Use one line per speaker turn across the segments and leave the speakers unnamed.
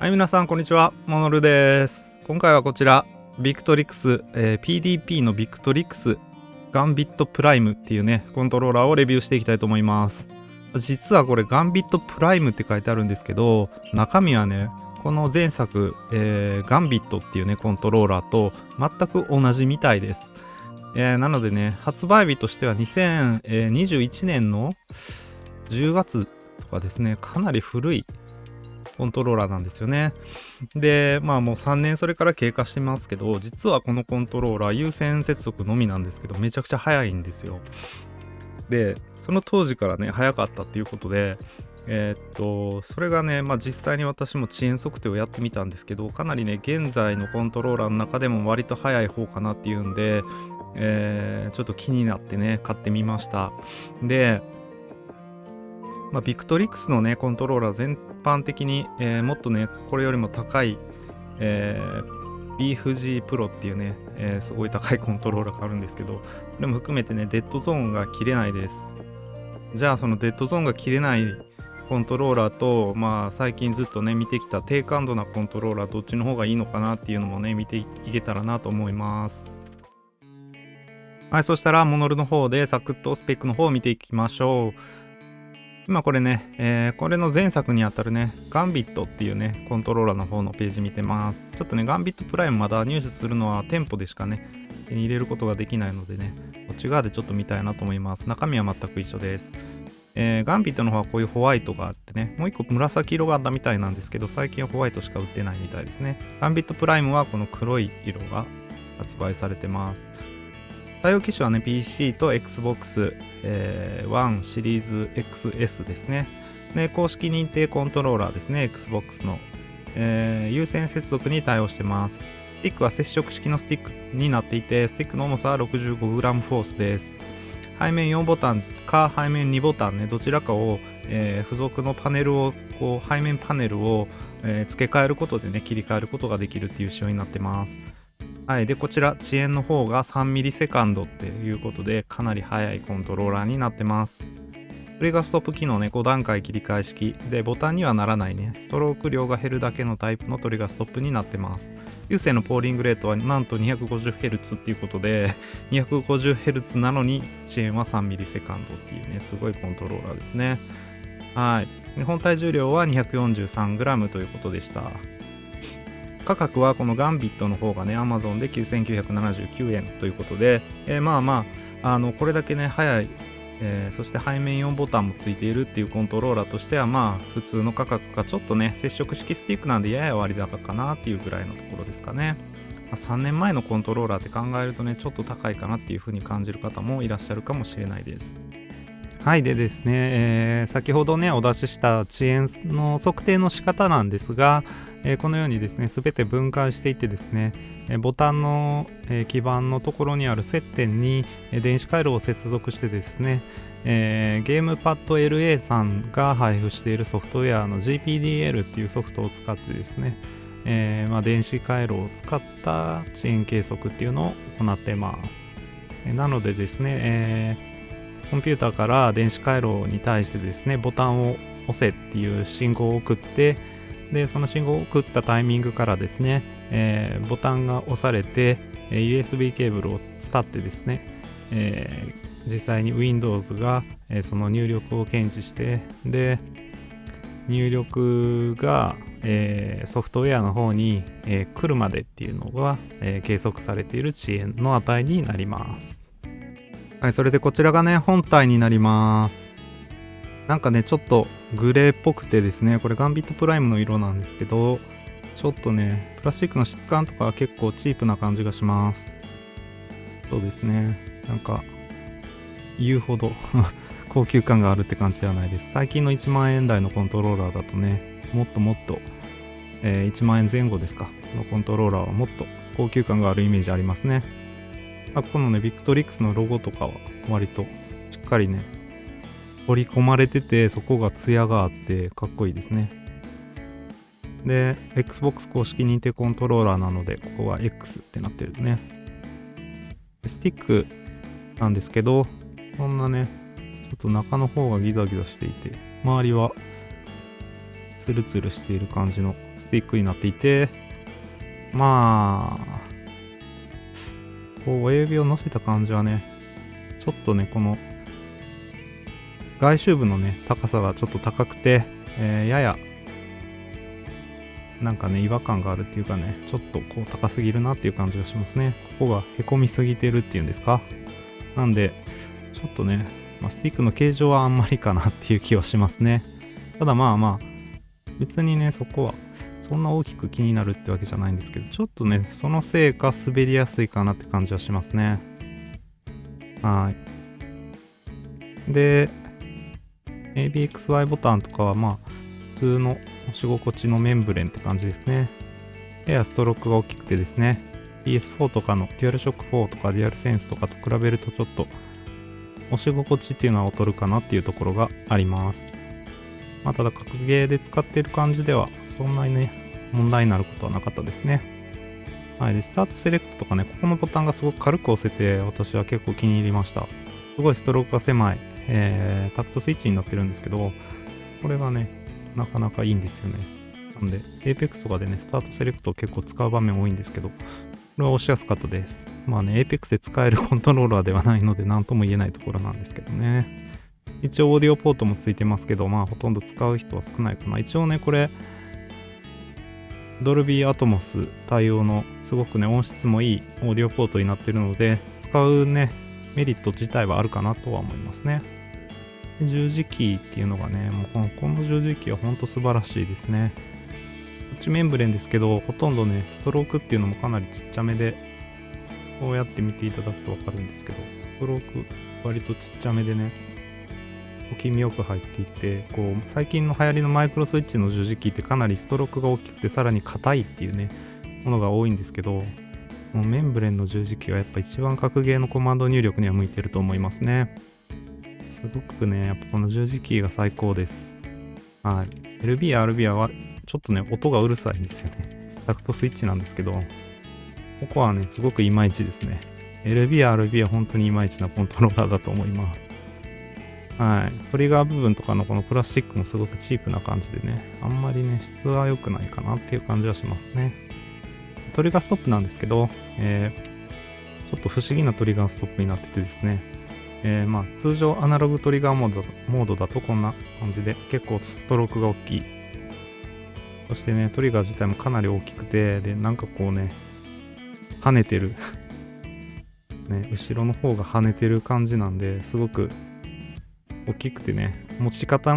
はい、皆さんこんにちは、モノルです。今回はこちらビクトリクス、PDP のビクトリクスガンビットプライムっていうねコントローラーをレビューしていきたいと思います。実はこれガンビットプライムって書いてあるんですけど、中身はねこの前作、ガンビットっていうねコントローラーと全く同じみたいです。なのでね、発売日としては2021年の10月とかですね、かなり古いコントローラーなんですよね。で、もう3年それから経過してますけど、実はこのコントローラー有線接続のみなんですけど、めちゃくちゃ速いんですよ。で、その当時からね、速かったっていうことで、それがね、実際に私も遅延測定をやってみたんですけど、かなりね、現在のコントローラーの中でも割と速い方かなっていうんで、ちょっと気になってね、買ってみました。で、ビクトリクスのね、コントローラー全般的に、もっとね、これよりも高い、BFG プロっていうね、すごい高いコントローラーがあるんですけど、それも含めてね、デッドゾーンが切れないです。じゃあ、そのデッドゾーンが切れないコントローラーと、最近ずっとね、見てきた低感度なコントローラー、どっちの方がいいのかなっていうのもね、見ていけたらなと思います。はい、そしたら、モノルの方でサクッとスペックの方を見ていきましょう。今これね、これの前作にあたるね、ガンビットっていうね、コントローラーの方のページ見てます。ちょっとね、ガンビットプライムまだ入手するのは店舗でしかね、手に入れることができないのでね、こっち側でちょっと見たいなと思います。中身は全く一緒です。ガンビットの方はこういうホワイトがあってね、もう一個紫色があったみたいなんですけど、最近はホワイトしか売ってないみたいですね。ガンビットプライムはこの黒い色が発売されてます。対応機種はね、PC と Xbox、One シリーズ XS ですね。で、公式認定コントローラーですね、Xbox の、有線接続に対応してます。スティックは接触式のスティックになっていて、スティックの重さは 65g フォースです。背面4ボタンか背面2ボタンね、どちらかを、付属のパネルを、背面パネルを、付け替えることでね、切り替えることができるっていう仕様になってます。はい。で、こちら、遅延の方が3ミリセカンドっていうことで、かなり速いコントローラーになってます。トリガーストップ機能ね、5段階切り替え式で、ボタンにはならないね、ストローク量が減るだけのタイプのトリガーストップになってます。有線のポーリングレートはなんと 250Hz っていうことで、250Hz なのに遅延は3ミリセカンドっていうね、すごいコントローラーですね。はい。本体重量は 243g ということでした。価格はこのガンビットの方がね Amazon で9979円ということで、これだけね速い、そして背面4ボタンもついているっていうコントローラーとしては普通の価格かちょっとね接触式スティックなんでやや割高かなっていうぐらいのところですかね。3年前のコントローラーって考えるとねちょっと高いかなっていう風に感じる方もいらっしゃるかもしれないです。はい。でですね、先ほどねお出しした遅延の測定の仕方なんですが、このようにですね全て分解していてですね、ボタンの、基板のところにある接点に、電子回路を接続してですね、ゲームパッド LA さんが配布しているソフトウェアの GPDL っていうソフトを使ってですね、電子回路を使った遅延計測っていうのを行っています。なのでですね、コンピューターから電子回路に対してですねボタンを押せっていう信号を送って、でその信号を送ったタイミングからですね、ボタンが押されて、USB ケーブルを伝ってですね、実際に Windows が、その入力を検知して、で入力が、ソフトウェアの方に、来るまでっていうのが、計測されている遅延の値になります。はい、それでこちらがね本体になります。なんかねちょっとグレーっぽくてですね、これガンビットプライムの色なんですけど、ちょっとねプラスチックの質感とかは結構チープな感じがします。そうですね、なんか言うほど高級感があるって感じではないです。最近の1万円台のコントローラーだとねもっともっと、1万円前後ですかのコントローラーはもっと高級感があるイメージありますね。このねビクトリックスのロゴとかは割としっかりね彫り込まれてて、そこがツヤがあってかっこいいですね。で Xbox 公式認定コントローラーなので、ここは X ってなってるね。スティックなんですけど、こんなねちょっと中の方がギザギザしていて、周りはツルツルしている感じのステティックになっていて、まあ、こう親指を乗せた感じはね、ちょっとね、この外周部のね、高さがちょっと高くて、やや、なんかね、違和感があるっていうかね、ちょっとこう高すぎるなっていう感じがしますね。ここがへこみすぎてるっていうんですか。なんで、ちょっとね、スティックの形状はあんまりかなっていう気はしますね。ただ別にね、そこはそんな大きく気になるってわけじゃないんですけど、ちょっとね、そのせいか滑りやすいかなって感じはしますね。はい。で、ABXY ボタンとかは普通の押し心地のメンブレンって感じですね。ややストロークが大きくてですね、PS4 とかのデュアルショック4とかデュアルセンスとかと比べるとちょっと押し心地っていうのは劣るかなっていうところがあります。ただ格ゲーで使っている感じではそんなにね、問題になることはなかったですね。はい。で、スタートセレクトとかね、ここのボタンがすごく軽く押せて、私は結構気に入りました。すごいストロークが狭い、タクトスイッチになってるんですけど、これがね、なかなかいいんですよね。なんで、Apex とかでね、スタートセレクトを結構使う場面多いんですけど、これは押しやすかったです。Apex で使えるコントローラーではないので、何とも言えないところなんですけどね。一応オーディオポートもついてますけど、ほとんど使う人は少ないかな。一応ね、これ、ドルビーアトモス対応のすごくね、音質もいいオーディオポートになってるので、使うね、メリット自体はあるかなとは思いますね。十字キーっていうのがね、もうこの十字キーはほんと素晴らしいですね。こっちメンブレンですけど、ほとんどね、ストロークっていうのもかなりちっちゃめで、こうやって見ていただくとわかるんですけど、ストローク割とちっちゃめでね、小気味よく入っていて、こう最近の流行りのマイクロスイッチの十字キーってかなりストロークが大きくてさらに硬いっていうね、ものが多いんですけど、このメンブレンの十字キーはやっぱ一番格ゲーのコマンド入力には向いてると思いますね。すごくね、やっぱこの十字キーが最高です。はい。LB、RB はちょっとね、音がうるさいんですよね。タクトスイッチなんですけど、ここはね、すごくいまいちですね。LB、RB は本当にいまいちなコントローラーだと思います。はい。トリガー部分とかのこのプラスチックもすごくチープな感じでね、あんまりね、質は良くないかなっていう感じはしますね。トリガーストップなんですけど、ちょっと不思議なトリガーストップになっててですね、通常アナログトリガーモードだとこんな感じで結構ストロークが大きい。そしてね、トリガー自体もかなり大きくて、で、なんかこうね、跳ねてる。ね、後ろの方が跳ねてる感じなんで、すごく大きくてね、持ち方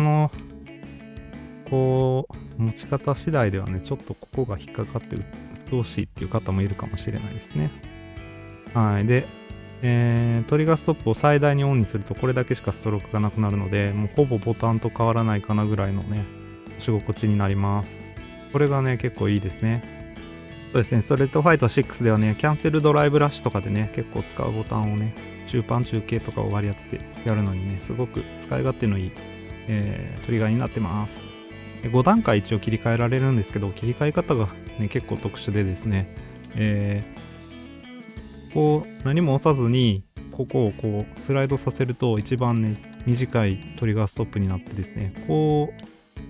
次第ではね、ちょっとここが引っかかって鬱陶しいっていう方もいるかもしれないですね。はい。で、トリガーストップを最大にオンにするとこれだけしかストロークがなくなるので、もうほぼボタンと変わらないかなぐらいのね、押し心地になります。これがね、結構いいですね。そうですね、ストレートファイト6ではね、キャンセルドライブラッシュとかでね、結構使うボタンをね、中パン中継とかを割り当ててやるのにね、すごく使い勝手のいい、トリガーになってます。5段階一応切り替えられるんですけど、切り替え方がね、結構特殊でですね、こう何も押さずにここをこうスライドさせると一番ね短いトリガーストップになってですね、こ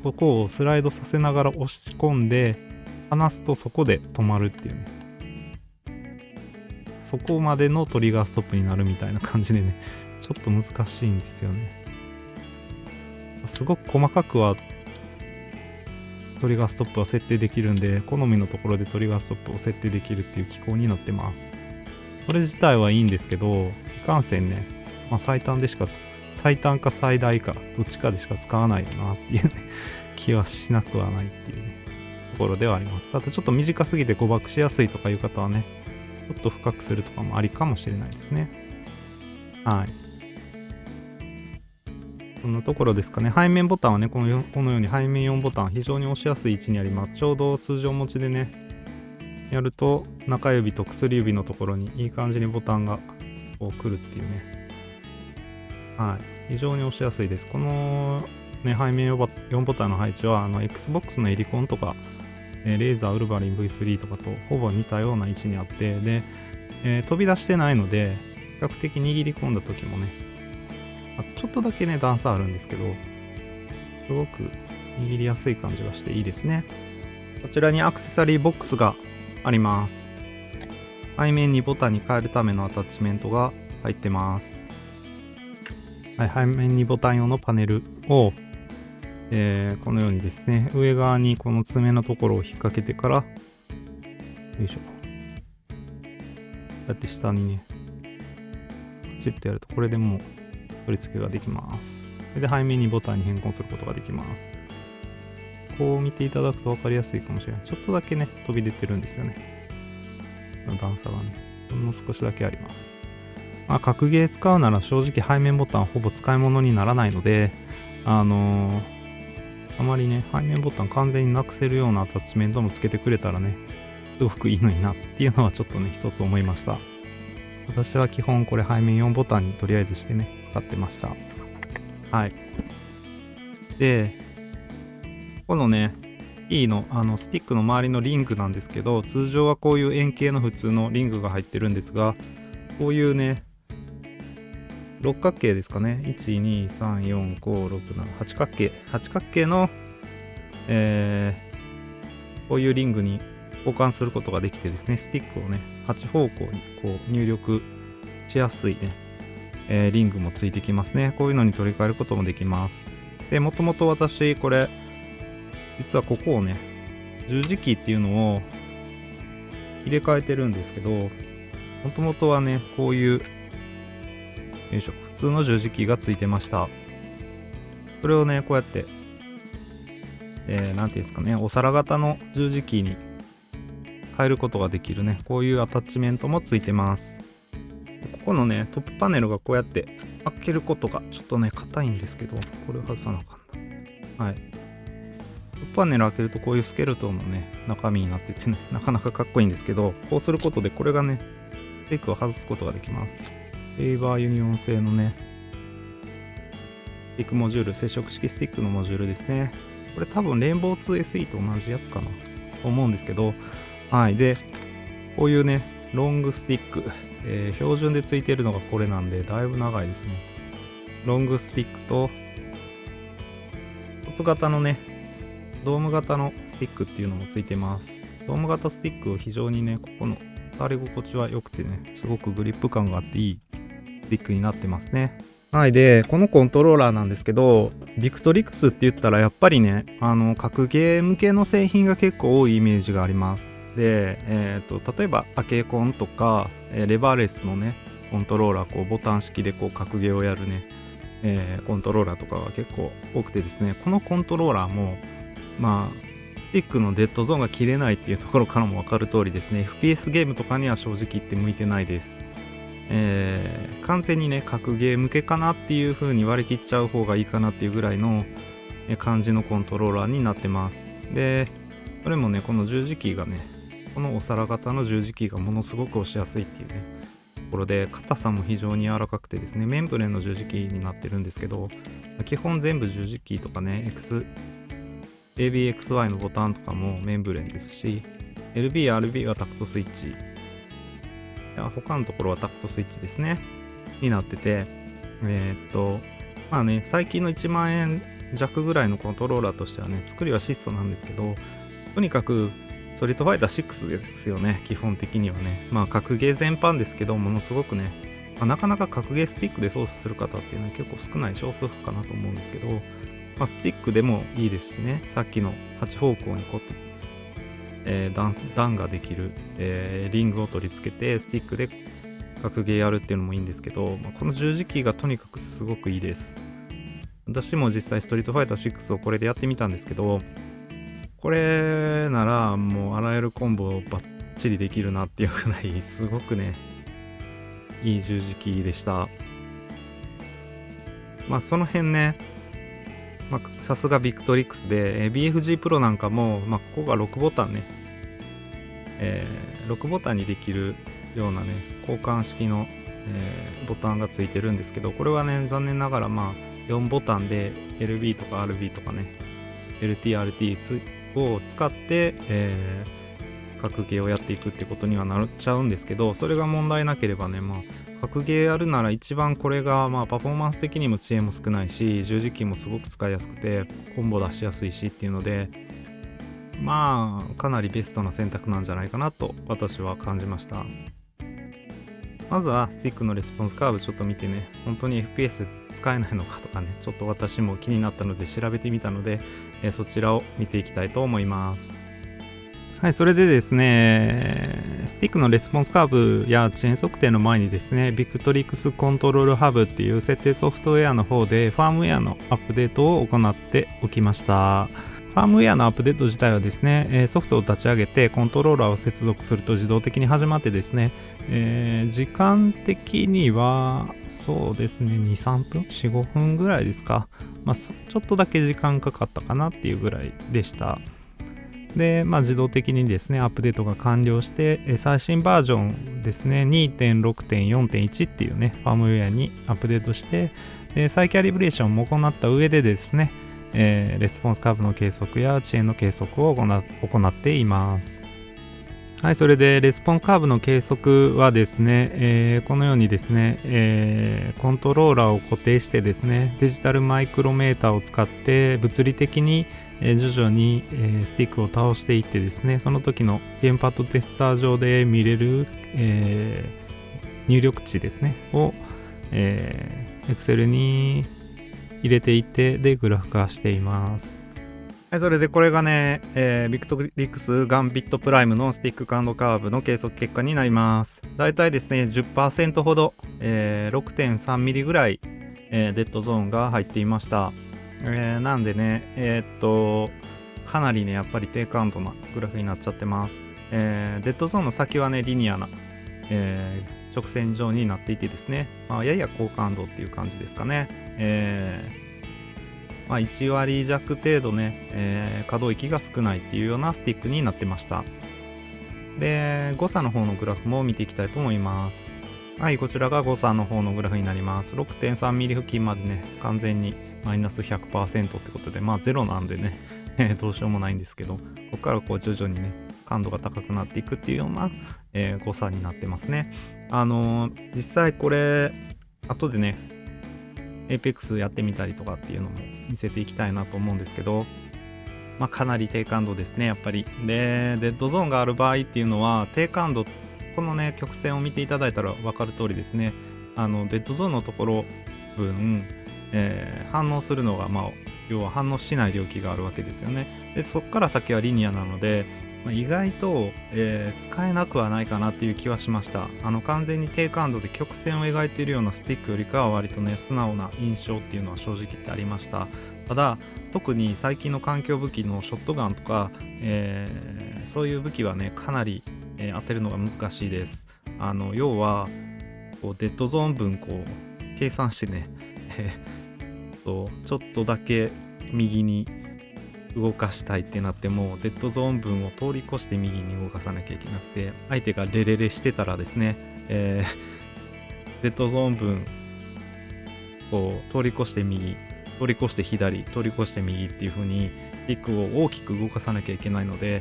こをスライドさせながら押し込んで離すとそこで止まるっていうね、そこまでのトリガーストップになるみたいな感じでね、ちょっと難しいんですよね。すごく細かくはトリガーストップは設定できるんで、好みのところでトリガーストップを設定できるっていう機構になってます。これ自体はいいんですけど、いかんせんね、最短か最大かどっちかでしか使わないよなっていうね気はしなくはないっていうねところではあります。ただちょっと短すぎて誤爆しやすいとかいう方はね、ちょっと深くするとかもありかもしれないですね。はい。こんなところですかね。背面ボタンはね、このように背面4ボタン非常に押しやすい位置にあります。ちょうど通常持ちでね、やると中指と薬指のところにいい感じにボタンがこう来るっていうね。はい。非常に押しやすいです。このね、背面4ボタンの配置はXbox のエリコンとか、レーザーウルヴァリン V3 とかとほぼ似たような位置にあって、で、飛び出してないので、比較的握り込んだ時もね、ちょっとだけね、段差あるんですけど、すごく握りやすい感じがしていいですね。こちらにアクセサリーボックスがあります。背面にボタンに変えるためのアタッチメントが入ってます。はい、背面にボタン用のパネルを、このようにですね、上側にこの爪のところを引っ掛けてから、よいしょ。こうやって下にね、カチッとやると、これでもう取り付けができます。それで背面にボタンに変更することができます。こう見ていただくと分かりやすいかもしれない。ちょっとだけね、飛び出てるんですよね。段差がね、ほんの少しだけあります。まあ、格ゲー使うなら正直背面ボタンはほぼ使い物にならないので、あまりね、背面ボタン完全になくせるようなアタッチメントもつけてくれたらね、すごくいいのになっていうのはちょっとね、一つ思いました。私は基本これ背面4ボタンにとりあえずしてね、使ってました。はい。で、このね、E のスティックの周りのリングなんですけど、通常はこういう円形の普通のリングが入ってるんですが、こういうね、六角形ですかね。1、2、3、4、5、6、7、8角形。8角形の、こういうリングに交換することができてですね、スティックをね、8方向にこう入力しやすいね、リングもついてきますね。こういうのに取り替えることもできます。で、もともと私、これ、実はここをね、十字キーっていうのを入れ替えてるんですけど、もともとはね、こういう、よいしょ、普通の十字キーがついてました。それをね、こうやって、なんていうんですかね、お皿型の十字キーに変えることができるね、こういうアタッチメントもついてます。ここのね、トップパネルがこうやって開けることが、ちょっとね、硬いんですけど、これを外さなあかんな。はい。トップパネル開けるとこういうスケルトンのね、中身になっててね、なかなかかっこいいんですけど、こうすることでこれがね、スティックを外すことができます。レイバーユニオン製のね、スティックモジュール、接触式スティックのモジュールですね。これ多分レインボー 2SE と同じやつかなと思うんですけど、はい。で、こういうね、ロングスティック、標準でついてるのがこれなんで、だいぶ長いですね。ロングスティックと、凸型のね、ドーム型のスティックっていうのもついてます。ドーム型スティック非常にね、ここの触り心地は良くてね、すごくグリップ感があっていいスティックになってますね。はい。で、このコントローラーなんですけど、ビクトリクスって言ったらやっぱりね、格ゲー向けの製品が結構多いイメージがあります。で、例えばアケコンとか、レバーレスのね、コントローラー、こうボタン式でこう格ゲーをやるね、コントローラーとかが結構多くてですね、このコントローラーも、まあ、スティックのデッドゾーンが切れないっていうところからも分かる通りですね、FPS ゲームとかには正直言って向いてないです。完全にね、格ゲー向けかなっていう風に割り切っちゃう方がいいかなっていうぐらいの感じのコントローラーになってます。で、それもね、この十字キーがね、このお皿型の十字キーがものすごく押しやすいっていうね、ところで、硬さも非常に柔らかくてですね、メンブレンの十字キーになってるんですけど、基本全部十字キーとかね、ABXY のボタンとかもメンブレンですし、LB、RB はタクトスイッチ。他のところはタクトスイッチですね。になってて、まあね、最近の1万円弱ぐらいのコントローラーとしてはね、作りは質素なんですけど、とにかく、ストリートファイター6ですよね、基本的にはね。まあ、格ゲー全般ですけど、ものすごくね、なかなか格ゲースティックで操作する方っていうのは結構少ない少数派かなと思うんですけど、まあ、スティックでもいいですしね、さっきの8方向にこうやって、段ができる、リングを取り付けてスティックで格ゲーやるっていうのもいいんですけど、この十字キーがとにかくすごくいいです。私も実際ストリートファイター6をこれでやってみたんですけど、これならもうあらゆるコンボをバッチリできるなっていうくらいすごくね、いい十字キーでした。まあその辺ね、さすがビクトリックスで、BFG プロなんかも、ここが6ボタンね、6ボタンにできるようなね、交換式の、ボタンがついてるんですけど、これはね、残念ながら4ボタンで LB とか RB とかね、LT、RT を使って、格ゲーをやっていくってことにはなっちゃうんですけど、それが問題なければね、格ゲーやるなら一番これがパフォーマンス的にも遅延も少ないし、十字キーもすごく使いやすくてコンボ出しやすいしっていうので、まあかなりベストな選択なんじゃないかなと私は感じました。まずはスティックのレスポンスカーブちょっと見てね、本当に FPS 使えないのかとかね、ちょっと私も気になったので調べてみたので、そちらを見ていきたいと思います。はい、それでですね、スティックのレスポンスカーブや遅延測定の前にですね、ビクトリックスコントロールハブっていう設定ソフトウェアの方でファームウェアのアップデートを行っておきました。ファームウェアのアップデート自体はですね、ソフトを立ち上げてコントローラーを接続すると自動的に始まってですね、時間的にはそうですね、2、3分 ?4、5分ぐらいですか。ちょっとだけ時間かかったかなっていうぐらいでした。で、自動的にですね、アップデートが完了して、最新バージョンですね、2.6.4.1 っていうね、ファームウェアにアップデートして、再キャリブレーションも行った上でですね、レスポンスカーブの計測や遅延の計測を行っています。はい、それでレスポンスカーブの計測はですね、このようにですね、コントローラーを固定してですね、デジタルマイクロメーターを使って物理的に徐々にスティックを倒していってですね、その時のゲームパッドテスター上で見れる入力値ですねをExcel に入れていってでグラフ化しています。はい、それでこれがね、ビクトリックスガンビットプライムのスティック感度カーブの計測結果になります。だいたいですね 10% ほど、6.3 ミリぐらい、デッドゾーンが入っていました。なんでねかなりねやっぱり低感度なグラフになっちゃってます。デッドゾーンの先はねリニアな、直線上になっていてですね、やや高感度っていう感じですかね。1割弱程度ね、可動域が少ないっていうようなスティックになってました。で誤差の方のグラフも見ていきたいと思います。はい、こちらが誤差の方のグラフになります。 6.3 ミリ付近までね完全にマイナス 100% ってことでゼロなんでねどうしようもないんですけど、ここからこう徐々にね感度が高くなっていくっていうような、誤差になってますね。実際これ後でねApex やってみたりとかっていうのも見せていきたいなと思うんですけど、かなり低感度ですねやっぱり。でデッドゾーンがある場合っていうのは低感度、このね曲線を見ていただいたら分かる通りですね、デッドゾーンのところ分、反応するのが要は反応しない領域があるわけですよね。でそこから先はリニアなので、意外と、使えなくはないかなっていう気はしました。完全に低感度で曲線を描いているようなスティックよりかは割とね素直な印象っていうのは正直言ってありました。ただ特に最近の環境武器のショットガンとか、そういう武器はねかなり、当てるのが難しいです。要はこうデッドゾーン分こう計算してねちょっとだけ右に動かしたいってなってもデッドゾーン分を通り越して右に動かさなきゃいけなくて、相手がレレレしてたらですね、デッドゾーン分こう通り越して右、通り越して左、通り越して右っていう風にスティックを大きく動かさなきゃいけないので、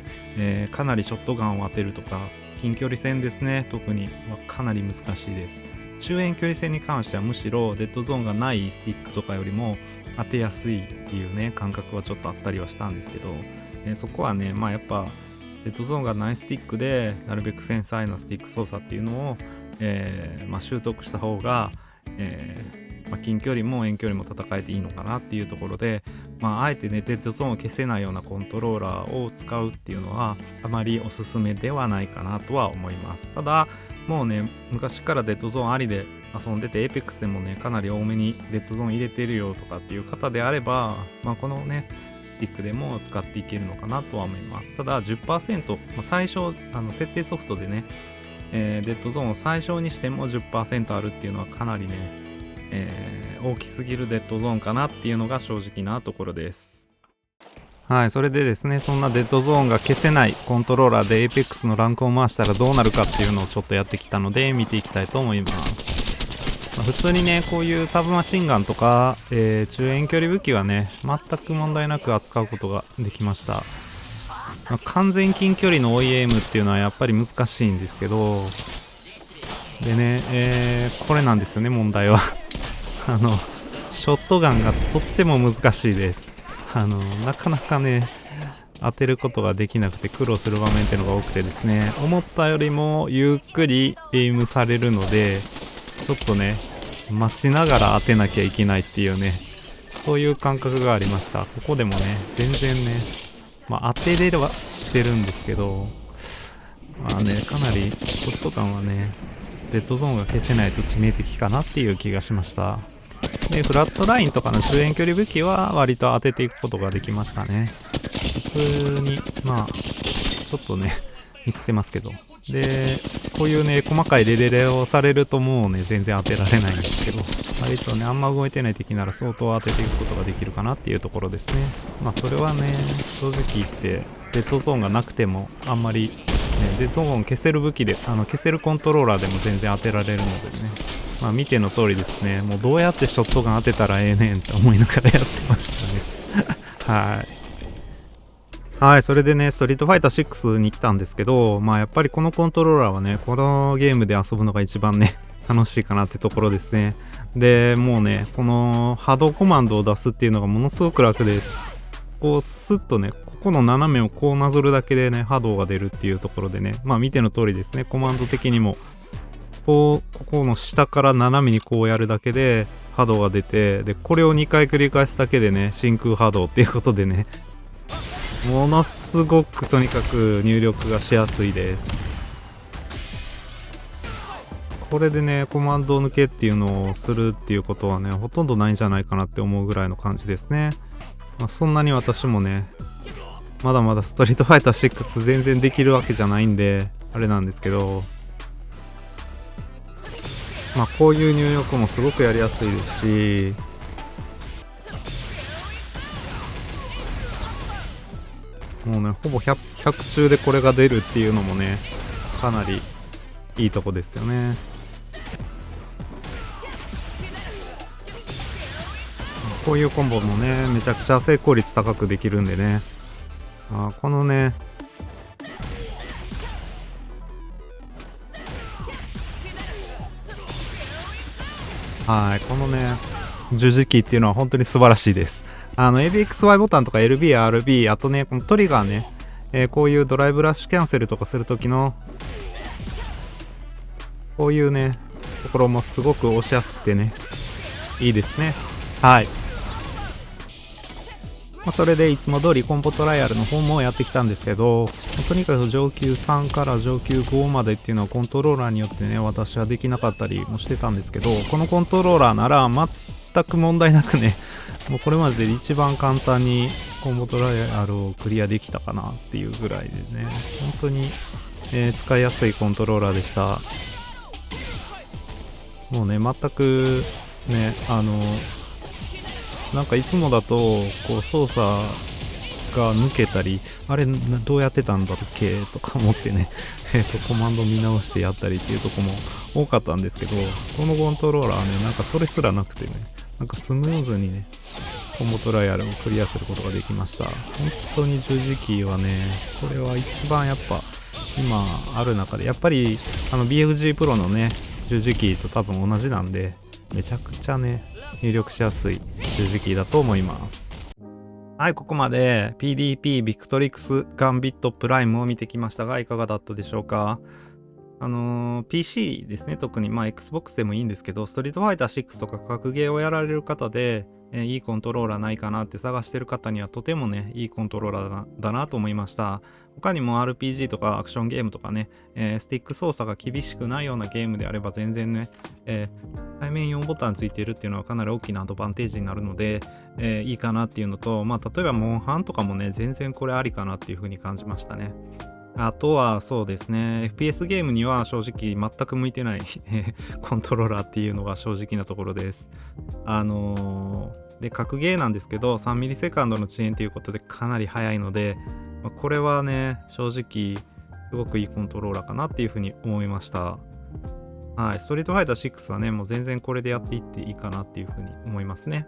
かなりショットガンを当てるとか近距離戦ですね特にはかなり難しいです。中遠距離戦に関してはむしろデッドゾーンがないスティックとかよりも当てやすいっていうね感覚はちょっとあったりはしたんですけど、そこはねやっぱデッドゾーンがないスティックでなるべく繊細なスティック操作っていうのを、習得した方が、近距離も遠距離も戦えていいのかなっていうところで、あえてねデッドゾーンを消せないようなコントローラーを使うっていうのはあまりおすすめではないかなとは思います。ただもうね昔からデッドゾーンありで遊んでて Apex でもねかなり多めにデッドゾーン入れてるよとかっていう方であれば、このねスティックでも使っていけるのかなとは思います。ただ 10%、最初設定ソフトでね、デッドゾーンを最小にしても 10% あるっていうのはかなりね、大きすぎるデッドゾーンかなっていうのが正直なところです。はい、それでですねそんなデッドゾーンが消せないコントローラーで Apex のランクを回したらどうなるかっていうのをちょっとやってきたので見ていきたいと思います。普通にねこういうサブマシンガンとか、中遠距離武器はね全く問題なく扱うことができました。完全近距離の追いエイムっていうのはやっぱり難しいんですけど、でね、これなんですよね問題はショットガンがとっても難しいです。なかなかね当てることができなくて苦労する場面っていうのが多くてですね、思ったよりもゆっくりエイムされるので、ちょっとね、待ちながら当てなきゃいけないっていうね、そういう感覚がありました。ここでもね、全然ね、当てれればしてるんですけど、かなりコスト感はね、デッドゾーンが消せないと致命的かなっていう気がしました。で、フラットラインとかの中遠距離武器は割と当てていくことができましたね。普通に、ちょっとね、ミスってますけど。で、こういうね、細かいレレレをされるともうね、全然当てられないんですけど、割とね、あんま動いてない敵なら相当当てていくことができるかなっていうところですね。それはね、正直言って、デッドゾーンがなくても、あんまり、ね、デッドゾーン消せる武器で、消せるコントローラーでも全然当てられるのでね。見ての通りですね、もうどうやってショットガン当てたらええねんって思いながらやってましたね。はい。はい、それでね、ストリートファイター6に来たんですけど、やっぱりこのコントローラーはね、このゲームで遊ぶのが一番ね、楽しいかなってところですね。で、もうね、この波動コマンドを出すっていうのがものすごく楽です。こう、スッとね、ここの斜めをこうなぞるだけでね、波動が出るっていうところでね、見ての通りですね、コマンド的にも、ここの下から斜めにこうやるだけで波動が出て、で、これを2回繰り返すだけでね、真空波動っていうことでね、ものすごくとにかく入力がしやすいです。これでね、コマンド抜けっていうのをするっていうことはね、ほとんどないんじゃないかなって思うぐらいの感じですね。そんなに私もね、まだまだストリートファイター6全然できるわけじゃないんで、あれなんですけど、こういう入力もすごくやりやすいですし、もうね、ほぼ 100中でこれが出るっていうのもね、かなりいいとこですよね。こういうコンボもね、めちゃくちゃ成功率高くできるんでね。このね、はい、このね、十字キーっていうのは本当に素晴らしいです。ABXY ボタンとか LB、RB、あとね、このトリガーね、こういうドライブラッシュキャンセルとかするときの、こういうね、ところもすごく押しやすくてね、いいですね。はい。それでいつも通りコンボトライアルの方もやってきたんですけど、とにかく上級3から上級5までっていうのはコントローラーによってね、私はできなかったりもしてたんですけど、このコントローラーなら全く問題なくね、もうこれまでで一番簡単にコンボトライアルをクリアできたかなっていうぐらいでね、本当に、使いやすいコントローラーでした。もうね、全くね、なんかいつもだとこう操作が抜けたり、あれどうやってたんだっけとか思ってねコマンド見直してやったりっていうとこも多かったんですけど、このコントローラーはね、なんかそれすらなくてね、なんかスムーズにね、コンボトライアルをクリアすることができました。本当に十字キーはね、これは一番やっぱ今ある中で、やっぱりBFG プロのね、十字キーと多分同じなんで、めちゃくちゃね、入力しやすい十字キーだと思います。はい、ここまで PDP ビクトリクスガンビットプライムを見てきましたが、いかがだったでしょうか。PC ですね、特にXbox でもいいんですけど、ストリートファイター6とか格ゲーをやられる方で、いいコントローラーないかなって探してる方にはとてもね、いいコントローラーだなと思いました。他にも RPG とかアクションゲームとかね、スティック操作が厳しくないようなゲームであれば全然ね、背面4ボタンついてるっていうのはかなり大きなアドバンテージになるので、いいかなっていうのと、例えばモンハンとかもね、全然これありかなっていう風に感じましたね。あとはそうですね、FPS ゲームには正直全く向いてないコントローラーっていうのが正直なところです。で、格ゲーなんですけど、3ミリセカンドの遅延ということでかなり速いので、これはね、正直すごくいいコントローラーかなっていうふうに思いました。はい、ストリートファイター6はね、もう全然これでやっていっていいかなっていうふうに思いますね。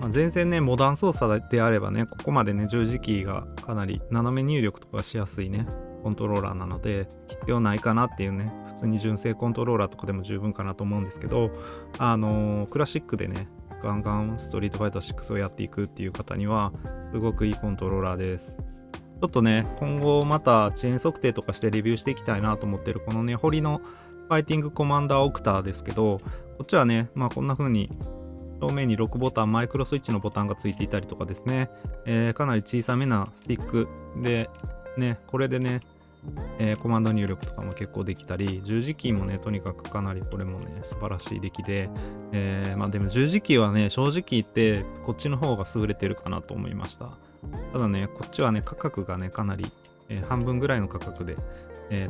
全然ね、モダン操作であればね、ここまでね、十字キーがかなり斜め入力とかしやすいね、コントローラーなので、必要ないかなっていうね、普通に純正コントローラーとかでも十分かなと思うんですけど、クラシックでね、ガンガンストリートファイター6をやっていくっていう方には、すごくいいコントローラーです。スょっとね、今後また遅延測定とかしてレビューしていきたいなと思ってるこのね、堀のファイティングコマンダーオクターですけど、こっちはね、こんな風に正面に6ボタン、マイクロスイッチのボタンがついていたりとかですね、かなり小さめなスティックで、ね、これでね、コマンド入力とかも結構できたり、十字キーもね、とにかくかなりこれもね、素晴らしい出来で、でも十字キーはね、正直言ってこっちの方が優れてるかなと思いました。ただね、こっちはね、価格がね、かなり、半分ぐらいの価格で、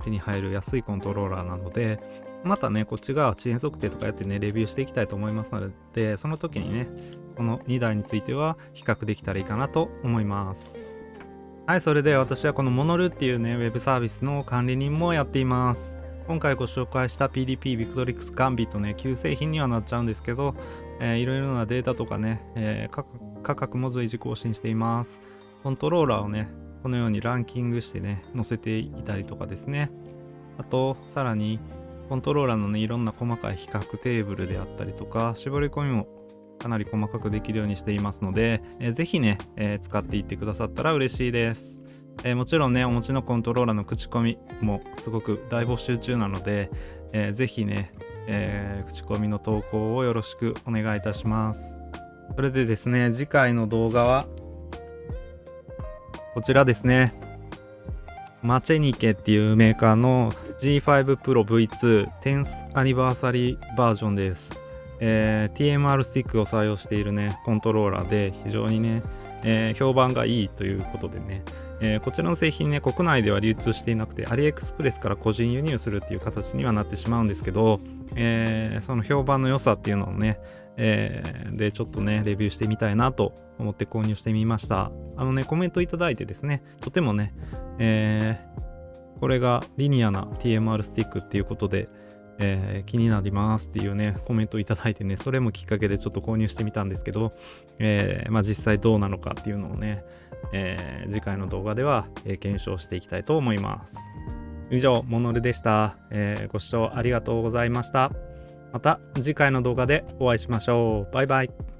手に入る安いコントローラーなので、またね、こっちが遅延測定とかやってね、レビューしていきたいと思いますので、その時にね、この2台については比較できたらいいかなと思います。はい、それで私はこのモノルっていうね、ウェブサービスの管理人もやっています。今回ご紹介した PDP ビクトリックスガンビットね、旧製品にはなっちゃうんですけど、いろいろなデータとかね、価格も随時更新しています。コントローラーをね、このようにランキングしてね、載せていたりとかですね。あと、さらに、コントローラーのね、いろんな細かい比較テーブルであったりとか、絞り込みもかなり細かくできるようにしていますので、ぜひね、使っていってくださったら嬉しいです。もちろんね、お持ちのコントローラーの口コミもすごく大募集中なので、ぜひね、口コミの投稿をよろしくお願いいたします。それでですね、次回の動画はこちらですね。マチェニケっていうメーカーの G5 Pro V2 10th Anniversary バージョンです。TMR スティックを採用しているね、コントローラーで非常にね、評判がいいということでね、こちらの製品ね、国内では流通していなくて、アリエクスプレスから個人輸入するっていう形にはなってしまうんですけど、その評判の良さっていうのをね、でちょっとね、レビューしてみたいなと思って購入してみました。コメントいただいてですね、とてもね、これがリニアな TMR スティックっていうことで、気になりますっていうね、コメントいただいてね、それもきっかけでちょっと購入してみたんですけど、実際どうなのかっていうのをね、次回の動画では、検証していきたいと思います。以上、モノルでした。ご視聴ありがとうございました。また次回の動画でお会いしましょう。バイバイ。